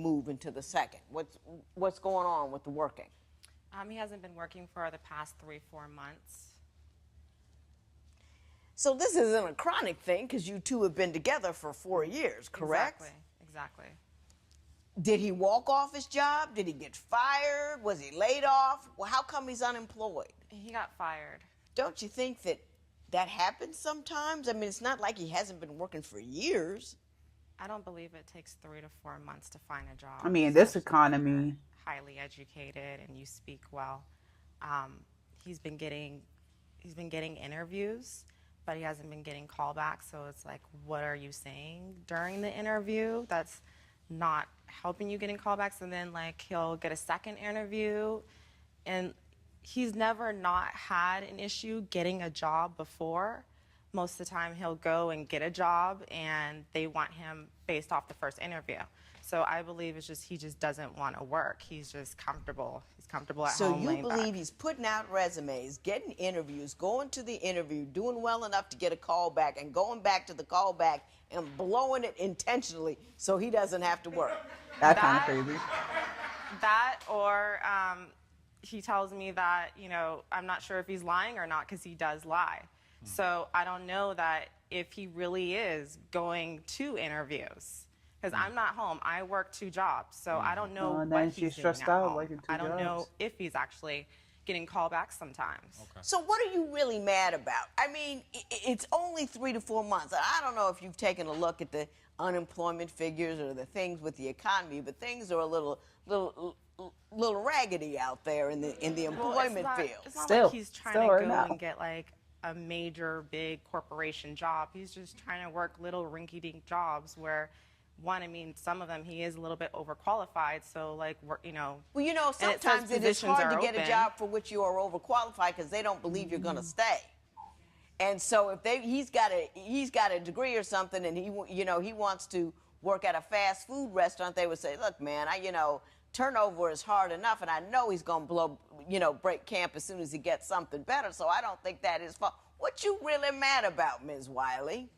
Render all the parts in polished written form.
move into the second? What's going on with the working? He hasn't been working for the past 3-4 months. So this isn't a chronic thing because you two have been together for 4 years, correct? Exactly. Did he walk off his job? Did he get fired? Was he laid off? Well, how come he's unemployed? He got fired. Don't you think that happens sometimes? I mean, it's not like he hasn't been working for years. I don't believe it takes 3 to 4 months to find a job. I mean, in this economy, highly educated and you speak well. He's been getting interviews, but he hasn't been getting callbacks. So it's like, what are you saying during the interview? That's not helping you getting callbacks. And then like he'll get a second interview, and he's never not had an issue getting a job before. Most of the time he'll go and get a job and they want him based off the first interview. So I believe it's just he just doesn't want to work. He's just comfortable. He's comfortable at home. So you believe he's putting out resumes, getting interviews, going to the interview, doing well enough to get a call back, and going back to the call back and blowing it intentionally so he doesn't have to work? That's kind of crazy. That or he tells me that, you know, I'm not sure if he's lying or not because he does lie. So I don't know that if he really is going to interviews. Because I'm not home. I work 2 jobs, so I don't know what he's doing at home. I don't know if he's actually getting callbacks sometimes. Okay. So what are you really mad about? I mean, it's only 3 to 4 months. I don't know if you've taken a look at the unemployment figures or the things with the economy, but things are a little raggedy out there in the employment field. It's not like he's trying to go and get like a major, big corporation job. He's just trying to work little rinky-dink jobs where, one, I mean, some of them he is a little bit overqualified, so like, you know. Well, you know, sometimes it is hard to get a job for which you are overqualified because they don't believe you're going to stay. And so if he's got a degree or something, and he wants to work at a fast food restaurant, they would say, look, man, turnover is hard enough, and I know he's going to break camp as soon as he gets something better, so I don't think that is fault. What you really mad about, Ms. Wiley?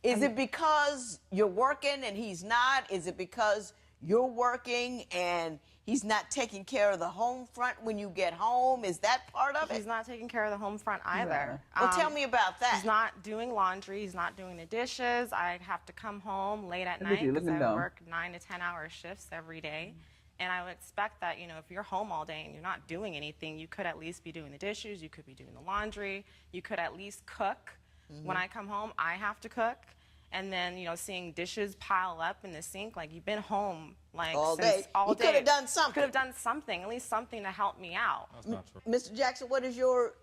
Is it because you're working and he's not? Is it because you're working and he's not taking care of the home front when you get home? Is that part of it? He's not taking care of the home front either. Well, tell me about that. He's not doing laundry. He's not doing the dishes. I have to come home late at night because I work 9 to 10-hour shifts every day. And I would expect that, you know, if you're home all day and you're not doing anything, you could at least be doing the dishes. You could be doing the laundry. You could at least cook. When I come home, I have to cook. And then, you know, seeing dishes pile up in the sink, like, you've been home, like, all day. You could have done something. Could have done something, at least something to help me out. That's not true. Mr. Jackson, what is your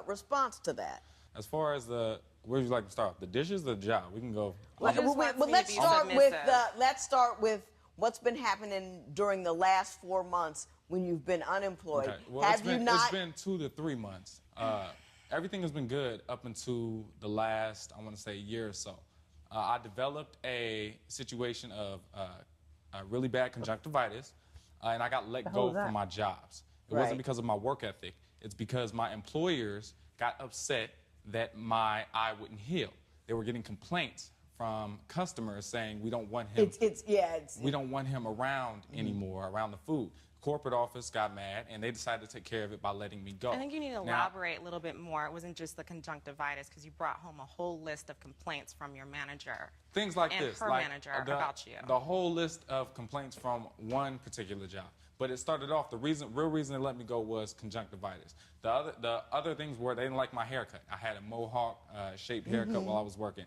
response to that? As far as where would you like to start? The dishes or the job? We can go. Well, let's start with what's been happening during the last 4 months when you've been unemployed. Okay. Well, it's been 2 to 3 months. Everything has been good up until the last, I want to say, year or so. I developed a situation of really bad conjunctivitis, and I got let go from my jobs. It wasn't because of my work ethic. It's because my employers got upset that my eye wouldn't heal. They were getting complaints from customers saying we don't want him. We don't want him around anymore, around the food. Corporate office got mad, and they decided to take care of it by letting me go. I think you need to elaborate a little bit more. It wasn't just the conjunctivitis, because you brought home a whole list of complaints from your manager. Things like and this. her manager about you. The whole list of complaints from one particular job. But it started off, real reason they let me go was conjunctivitis. The other things were they didn't like my haircut. I had a mohawk shaped haircut while I was working.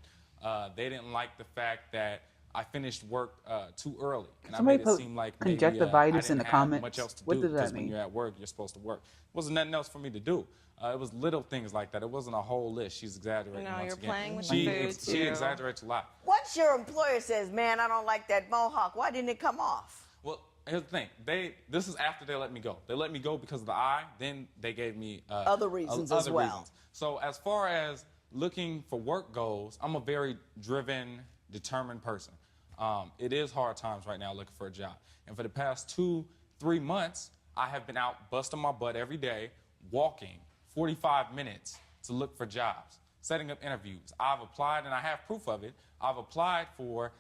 They didn't like the fact that I finished work too early, and I made it seem like maybe, conjunctivitis in the comments. Much else to what do, does that because mean? when you're at work, you're supposed to work. It wasn't nothing else for me to do. It was little things like that. It wasn't a whole list. She's exaggerating. No, you're again. playing with the food too. She exaggerates a lot. Once your employer says, "Man, I don't like that mohawk," why didn't it come off? Well, here's the thing. This is after they let me go. They let me go because of the eye. Then they gave me other reasons as well. Reasons. So as far as looking for work goes, I'm a very driven, determined person. It is hard times right now looking for a job. And for the past 2-3 months, I have been out busting my butt every day, walking 45 minutes to look for jobs, setting up interviews. I've applied, and I have proof of it. I've applied for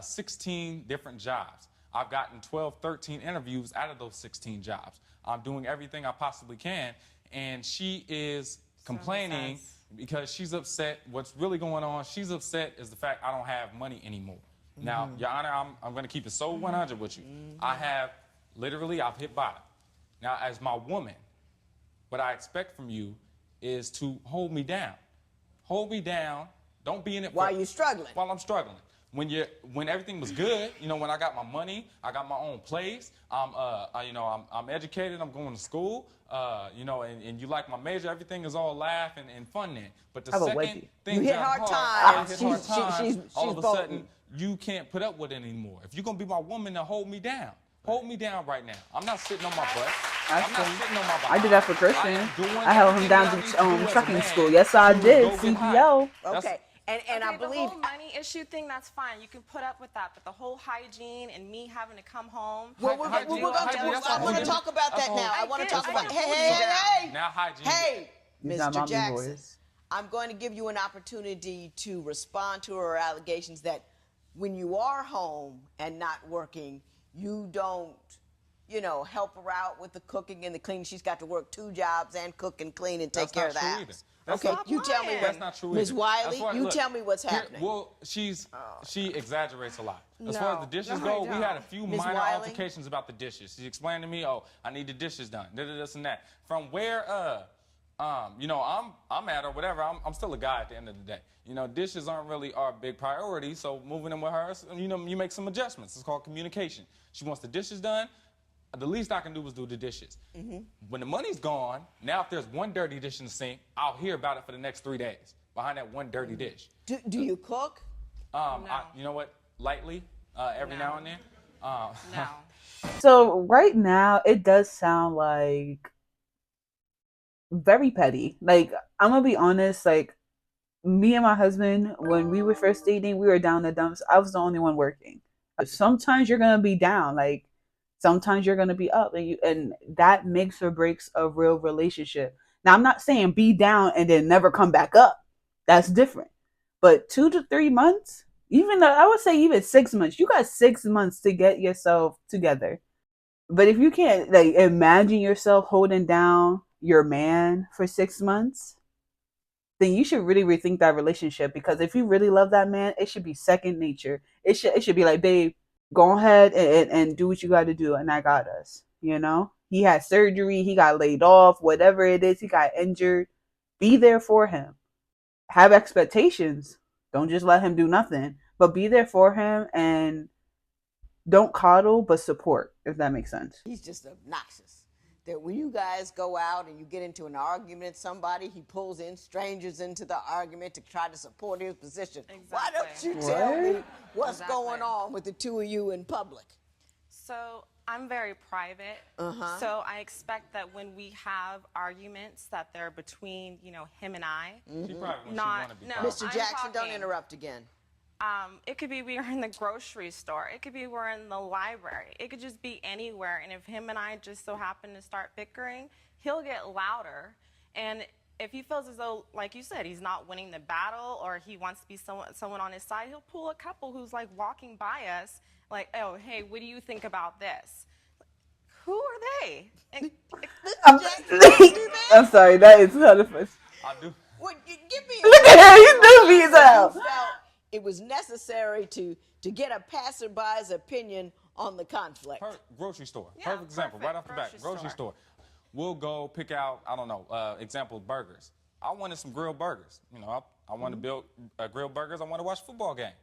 16 different jobs. I've gotten 12, 13 interviews out of those 16 jobs. I'm doing everything I possibly can, and she is complaining because she's upset. What's really going on, she's upset is the fact I don't have money anymore. Now, Your Honor, I'm going to keep it so 100 with you. I have, literally, I've hit bottom. Now, as my woman, what I expect from you is to hold me down. Hold me down. Don't be in it while you're struggling. While I'm struggling. When everything was good, you know, when I got my money, I got my own place. I'm educated. I'm going to school. You know, and you like my major. Everything is all laugh and fun then. But the second things you hit hard times. All of a sudden, you can't put up with it anymore. If you're gonna be my woman, then hold me down. Hold me down right now. I'm not sitting on my butt. I'm not sitting on my butt. I did that for Christian. I held him down to trucking school. Yes, I did. CPO. Okay. And I believe the whole money issue thing, that's fine. You can put up with that. But the whole hygiene and me having to come home. I want to talk about that now. I want to talk about. Hey. Now hygiene. Hey, Mr. Jackson. I'm going to give you an opportunity to respond to her allegations that when you are home and not working, you don't, you know, help her out with the cooking and the cleaning. She's got to work 2 jobs and cook and clean and take care of the house. Okay, you tell me. That's not true. Ms. Wiley, you tell me what's happening. Well, she exaggerates a lot. As far as the dishes go, we had a few minor altercations about the dishes. She explained to me, oh, I need the dishes done, this and that. From where, you know, I'm at or whatever, I'm still a guy at the end of the day. You know, dishes aren't really our big priority, so moving in with her, you know, you make some adjustments. It's called communication. She wants the dishes done. The least I can do is do the dishes. When the money's gone, now if there's one dirty dish in the sink, I'll hear about it for the next 3 days behind that one dirty dish. Do you cook? No. You know what? Lightly, every now and then. No. So right now, it does sound like very petty. Like, I'm gonna be honest, like, me and my husband, when we were first dating, we were down the dumps. I was the only one working. Sometimes you're gonna be down, like, sometimes you're going to be up, and that makes or breaks a real relationship. Now, I'm not saying be down and then never come back up. That's different. But 2 to 3 months, I would say even 6 months. You got 6 months to get yourself together. But if you can't, like, imagine yourself holding down your man for 6 months, then you should really rethink that relationship. Because if you really love that man, it should be second nature. It should be like, babe, go ahead and do what you got to do, and I got us. You know, he had surgery, he got laid off, whatever it is, he got injured. Be there for him. Have expectations. Don't just let him do nothing, but be there for him, and don't coddle, but support, if that makes sense. He's just obnoxious. That when you guys go out and you get into an argument with somebody, he pulls in strangers into the argument to try to support his position. Exactly. Why don't you tell me what's going on with the 2 of you in public? So I'm very private. So I expect that when we have arguments, that they're between, you know, him and I. She probably not. Mr. Jackson, don't interrupt again. It could be we're in the grocery store. It could be we're in the library. It could just be anywhere. And if him and I just so happen to start bickering, he'll get louder. And if he feels as though, like you said, he's not winning the battle, or he wants to be someone on his side, he'll pull a couple who's like walking by us, like, oh, hey, what do you think about this? Who are they? I'm sorry, that is kind of funny. I do. Well, give me Look at him, he's doing himself. It was necessary to get a passerby's opinion on the conflict. Grocery store. Perfect example, right off the bat. Grocery store. We'll go pick out, I don't know, example, burgers. I wanted some grilled burgers. You know, I want to build grilled burgers. I want to watch a football game.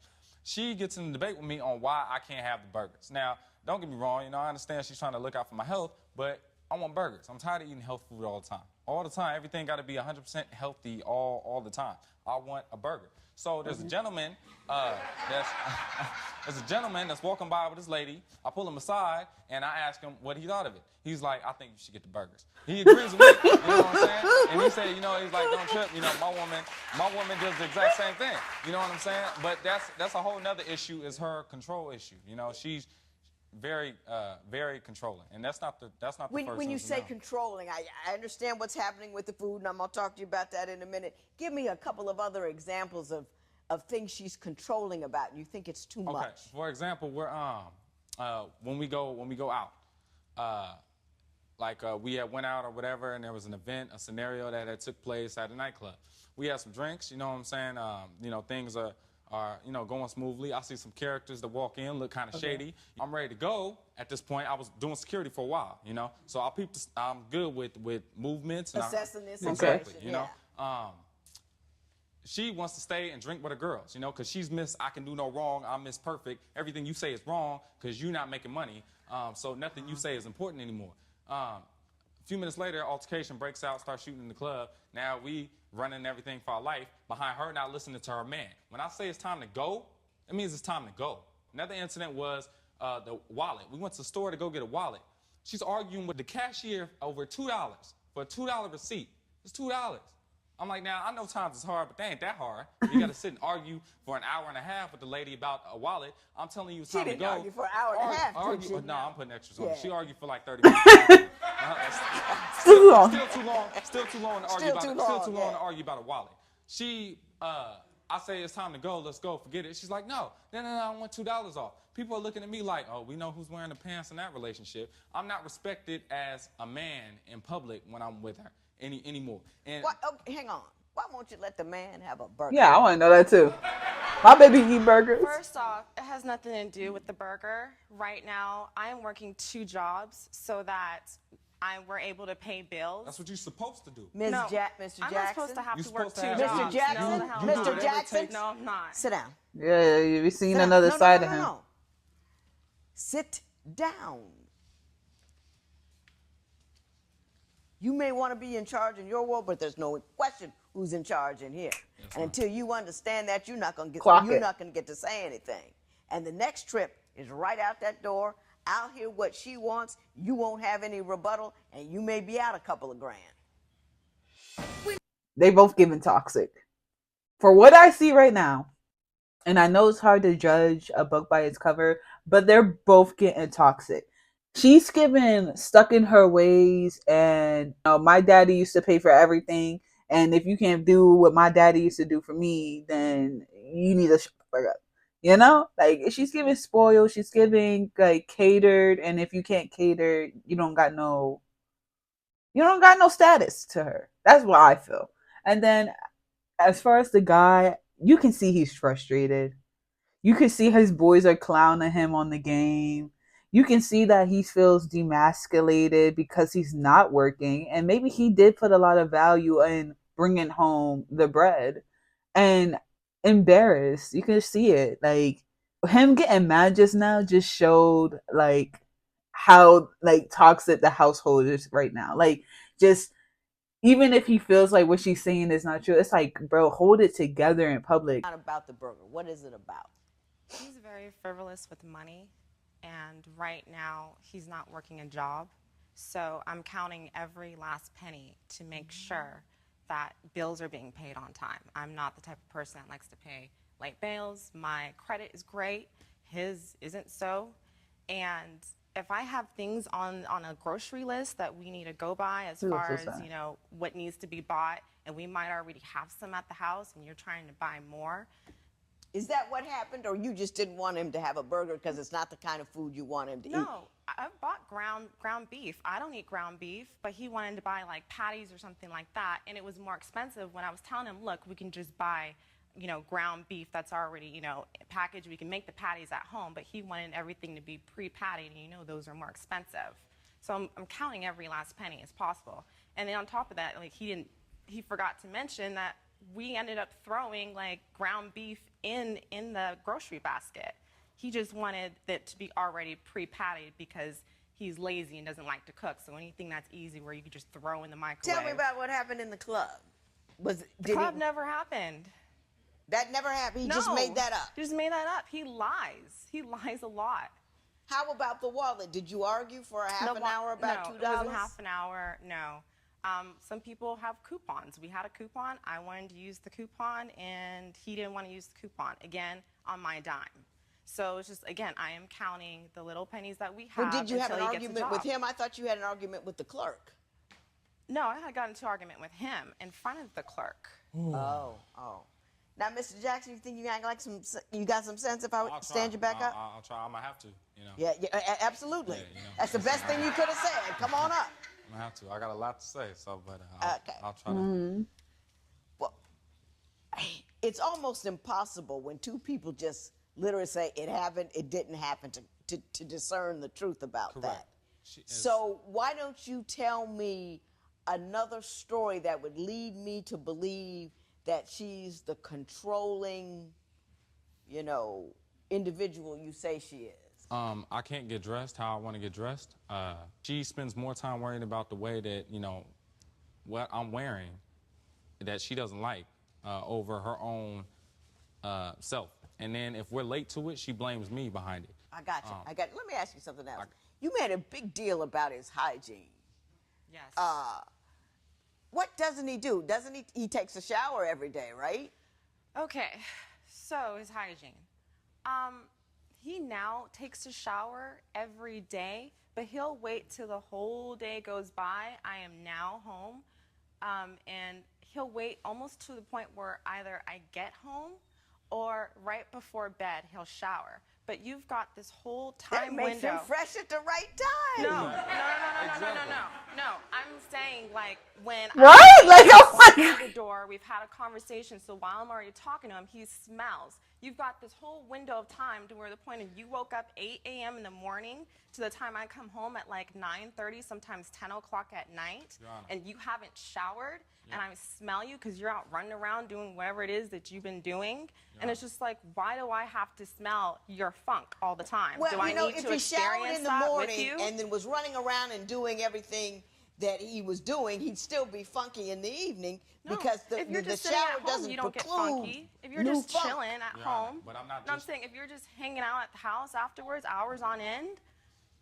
She gets in a debate with me on why I can't have the burgers. Now, don't get me wrong. You know, I understand she's trying to look out for my health, but I want burgers. I'm tired of eating health food all the time. All the time, everything got to be 100% healthy all the time. I want a burger. So there's a gentleman that's walking by with this lady. I pull him aside and I ask him what he thought of it. He's like, I think you should get the burgers. He agrees with me. You know what I'm saying? And he said, you know, he's like, don't trip. You know, my woman does the exact same thing. You know what I'm saying? But that's a whole nother issue, is her control issue. You know, she's very controlling, and that's not the first when you say controlling, I understand what's happening with the food, and I'm gonna talk to you about that in a minute. Give me a couple of other examples of things she's controlling about, and you think it's too much. For example, when we go out, we had went out or whatever, and there was an event, a scenario that had took place at a nightclub. We had some drinks, you know what I'm saying? Things are going smoothly. I see some characters that walk in, look kind of shady. I'm ready to go. At this point, I was doing security for a while, you know? So I'm good with movements. And assessing this exactly, situation, you know? She wants to stay and drink with her girls, you know, because she's Miss I can do no wrong, I'm Miss Perfect. Everything you say is wrong because you're not making money, so nothing you say is important anymore. A few minutes later, altercation breaks out, starts shooting in the club. Now we running everything for our life behind her not listening to her man. When I say it's time to go, it means it's time to go. Another incident was the wallet. We went to the store to go get a wallet. She's arguing with the cashier over $2 for a $2 receipt. It's $2. I'm like, now, I know times is hard, but they ain't that hard. You got to sit and argue for an hour and a half with the lady about a wallet. I'm telling you, it's time to go. She didn't argue for an hour and a half, did she? No, I'm putting extras on it. She argued for like 30 minutes. Still too long. Still too long to argue about a wallet. I say it's time to go. Let's go. Forget it. She's like, no. I want $2 off. People are looking at me like, oh, we know who's wearing the pants in that relationship. I'm not respected as a man in public when I'm with her anymore. And hang on. Why won't you let the man have a burger? Yeah, I want to know that too. My baby eat burgers. First off, it has nothing to do with the burger. Right now, I am working 2 jobs so that we're able to pay bills. That's what you're supposed to do. Mr. Jackson? I'm not supposed to have to work 2 jobs. Mr. Jackson? No, Mr. Jackson? No, I'm not. Sit down. Yeah, you've seen another side of him. No. Sit down. You may want to be in charge in your world, but there's no question who's in charge in here. And until you understand that, you're not going to get to say anything. And the next trip is right out that door. I'll hear what she wants. You won't have any rebuttal, and you may be out a couple of grand. They both giving toxic. For what I see right now, and I know it's hard to judge a book by its cover, but they're both getting toxic. She's giving stuck in her ways, and my daddy used to pay for everything, and if you can't do what my daddy used to do for me, then you need to shut the fuck up. You know, like she's giving spoiled, she's giving like catered, and if you can't cater, you don't got no status to her. That's what I feel. And then as far as the guy, you can see he's frustrated. You can see his boys are clowning him on the game. You can see that he feels demasculated because he's not working. And maybe he did put a lot of value in bringing home the bread. And embarrassed. You can see it. Like, him getting mad just now just showed, like, how, like, toxic the household is right now. Like, just, even if he feels like what she's saying is not true, it's like, bro, hold it together in public. Not about the burger. What is it about? He's very frivolous with money. And right now, he's not working a job. So I'm counting every last penny to make sure that bills are being paid on time. I'm not the type of person that likes to pay late bills. My credit is great. His isn't so. And if I have things on a grocery list that we need to go by as far as, what needs to be bought, and we might already have some at the house and you're trying to buy more. Is that what happened, or you just didn't want him to have a burger because it's not the kind of food you want him to eat? No, I've bought ground beef. I don't eat ground beef, but he wanted to buy like patties or something like that, and it was more expensive when I was telling him, look, we can just buy, ground beef that's already, packaged. We can make the patties at home, but he wanted everything to be pre-patted, and those are more expensive. So I'm counting every last penny as possible. And then on top of that, like he forgot to mention that we ended up throwing like ground beef in the grocery basket. He just wanted it to be already pre-patted because he's lazy and doesn't like to cook. So anything that's easy where you can just throw in the microwave. Tell me about what happened in the club. The club never happened. That never happened? He just made that up? He just made that up. He lies. He lies a lot. How about the wallet? Did you argue for a half an hour about $2? No, it wasn't half an hour, no. Some people have coupons. We had a coupon. I wanted to use the coupon, and he didn't want to use the coupon, again, on my dime. So it's just, again, I am counting the little pennies that we have. But did you have an argument with him? I thought you had an argument with the clerk. No, I had gotten into an argument with him in front of the clerk. Ooh. Oh. Now, Mr. Jackson, you think you got some sense if I stand you back up? I'll try. I might have to. You know. Yeah, absolutely. Yeah, you know. That's the best thing you could have said. Come on up. I'm gonna have to. I got a lot to say, so but Okay. I'll try to. Well, it's almost impossible when two people just literally say it happened, it didn't happen to discern the truth about Correct. that. So why don't you tell me another story that would lead me to believe that she's the controlling, individual you say she is? I can't get dressed how I want to get dressed. She spends more time worrying about the way that, what I'm wearing that she doesn't like over her own self. And then if we're late to it, she blames me behind it. I got you. Let me ask you something else. You made a big deal about his hygiene. Yes. What doesn't he do? He takes a shower every day, right? Okay, so his hygiene. He now takes a shower every day, but he'll wait till the whole day goes by. I am now home, and he'll wait almost to the point where either I get home or right before bed he'll shower. But you've got this whole time window. That makes him fresh at the right time. No. I'm saying, like, when Right? Like, I oh my open the door, we've had a conversation, so while I'm already talking to him, he smells. You've got this whole window of time to where the point of you woke up 8 a.m. in the morning to the time I come home at like 9:30, sometimes 10 o'clock at night, and you haven't showered, and I smell you because you're out running around doing whatever it is that you've been doing, and it's just like, why do I have to smell your funk all the time? Well, do I need if to he showered experience in the that morning with you? and then was running around and doing everything that he was doing, he'd still be funky in the evening because the if you're just the sitting shower at home, doesn't you don't get preclude funky. If you're new just funk. chilling at home, but I'm not I'm just- saying if you're just hanging out at the house afterwards, hours on end,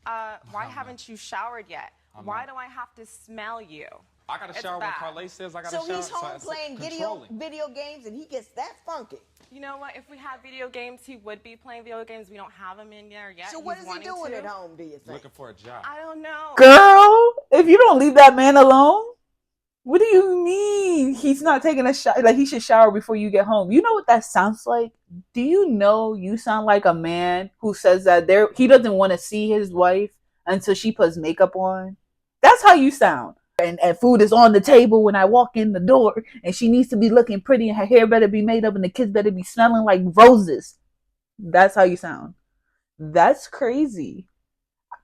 why haven't you showered yet? Why do I have to smell you? I got to shower when Carly says I got to So shower. he's home playing video games and he gets that funky. You know what? If we had video games, he would be playing video games. We don't have him in there yet. So what is he doing at home, do you think? Looking for a job. I don't know. girl, if you don't leave that man alone, what do you mean he's not taking a shower? Like, he should shower before you get home. You know what that sounds like? Do you know you sound like a man who says that he doesn't want to see his wife until she puts makeup on? That's how you sound. And food is on the table when I walk in the door, and she needs to be looking pretty, and her hair better be made up, and the kids better be smelling like roses. That's how you sound. That's crazy.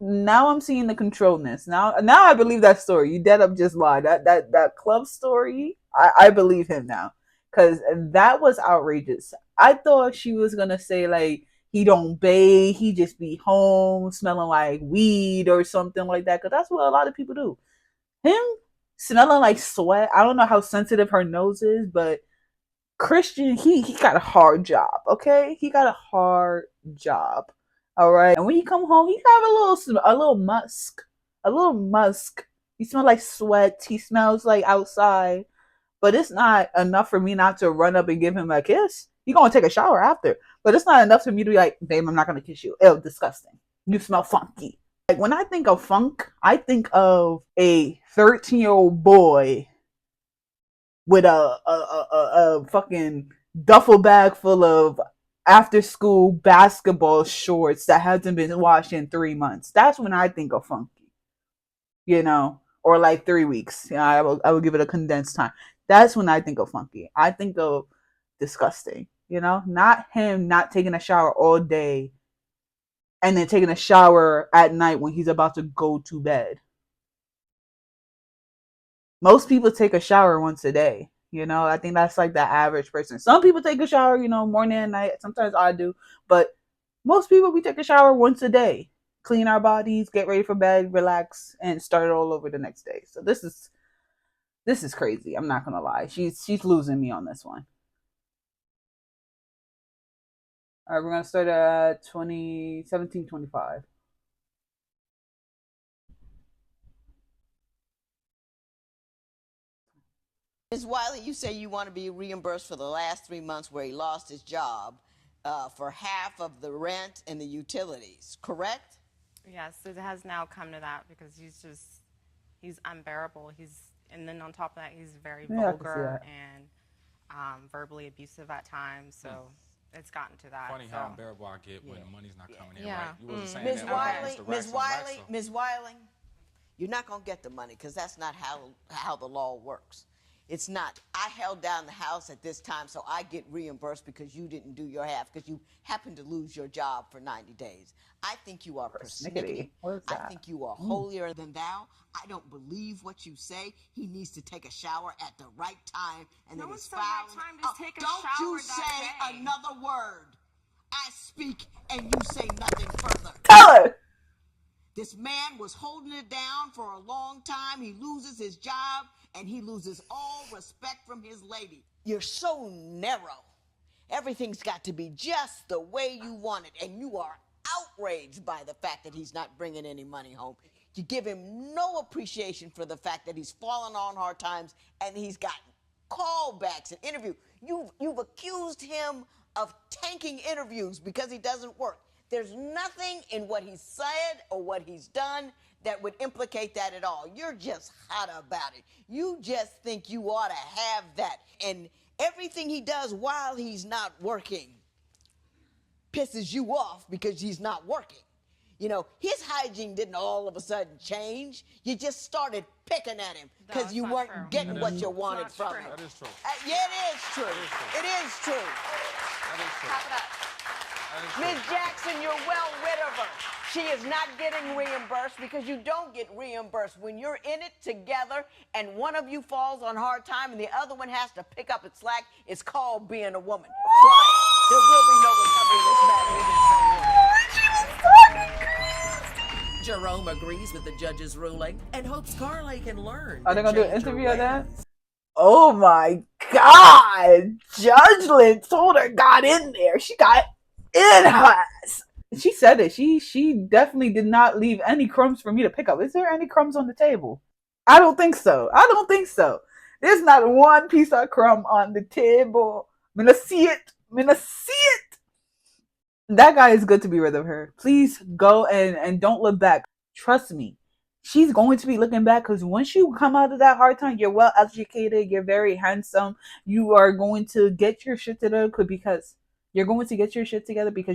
Now I'm seeing the controlness. Now I believe that story. You dead up just lied. That club story, I believe him now. Because that was outrageous. I thought she was gonna say like he don't bathe, he just be home smelling like weed or something like that. Because that's what a lot of people do. Him smelling like sweat. I don't know how sensitive her nose is, but Christian, he got a hard job. Okay, he got a hard job. All right, and when he come home, he have a little musk, a little musk. He smells like sweat. He smells like outside, but it's not enough for me not to run up and give him a kiss. He gonna take a shower after, but it's not enough for me to be like, babe, I'm not gonna kiss you. Ew, disgusting. You smell funky. Like, when I think of funk, I think of a 13-year-old boy with a fucking duffel bag full of after school basketball shorts that hasn't been washed in 3 months. That's when I think of funky, or like 3 weeks. Yeah, I will give it a condensed time. That's when I think of funky. I think of disgusting, not him not taking a shower all day and then taking a shower at night when he's about to go to bed. Most people take a shower once a day. I think that's like the average person. Some people take a shower, morning and night. Sometimes I do. But most people, we take a shower once a day. Clean our bodies, get ready for bed, relax, and start it all over the next day. So this is crazy. I'm not going to lie. She's losing me on this one. All right, we're going to start at 17:25. Ms. Wiley, you say you want to be reimbursed for the last 3 months where he lost his job for half of the rent and the utilities, correct? Yes, it has now come to that because he's unbearable. And then on top of that, he's very vulgar and verbally abusive at times. So it's gotten to that. Funny so. how unbearable I get when the money's not coming in, Yeah. right? You wasn't saying Ms. that. Wiley, Mr. Ms. Raxon, Wiley, Raxon. Ms. Wiley, you're not going to get the money because that's not how the law works. It's not. I held down the house at this time, so I get reimbursed because you didn't do your half, because you happened to lose your job for 90 days. I think you are persnickety. What is that? I think you are holier than thou. I don't believe what you say. He needs to take a shower at the right time, and No, then it's his the right file. time to take a don't shower you that say day. another word. I speak, and you say nothing further. Tell her. This man was holding it down for a long time. He loses his job, and he loses all respect from his lady. You're so narrow. Everything's got to be just the way you want it, and you are outraged by the fact that he's not bringing any money home. You give him no appreciation for the fact that he's fallen on hard times, and he's got callbacks and interviews. You've accused him of tanking interviews because he doesn't work. There's nothing in what he's said or what he's done that would implicate that at all. You're just hot about it. You just think you ought to have that. And everything he does while he's not working pisses you off because he's not working. You know, his hygiene didn't all of a sudden change. You just started picking at him because you weren't getting what you wanted from him. That is true. Yeah, it is true. It is true. That is true. Clap it up. Ms. Jackson, you're well rid of her. She is not getting reimbursed because you don't get reimbursed when you're in it together and one of you falls on hard time and the other one has to pick up its slack. It's called being a woman. Try it. There will be no recovery in this matter. Jerome agrees with the judge's ruling and hopes Carly can learn. Are they to gonna do an change her interview of that? ways. Oh my God! Judge Lynn told her got in there. She got in her ass. She said it. She definitely did not leave any crumbs for me to pick up. Is there any crumbs on the table? I don't think so. There's not one piece of crumb on the table. I'm gonna see it. That guy is good to be rid of her. Please go and don't look back. Trust me. She's going to be looking back because once you come out of that hard time, you're well educated, you're very handsome, you are going to get your shit together because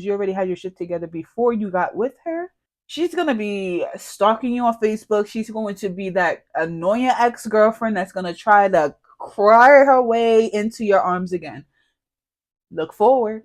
you already had your shit together before you got with her. She's going to be stalking you on Facebook. She's going to be that annoying ex-girlfriend that's going to try to cry her way into your arms again. Look forward.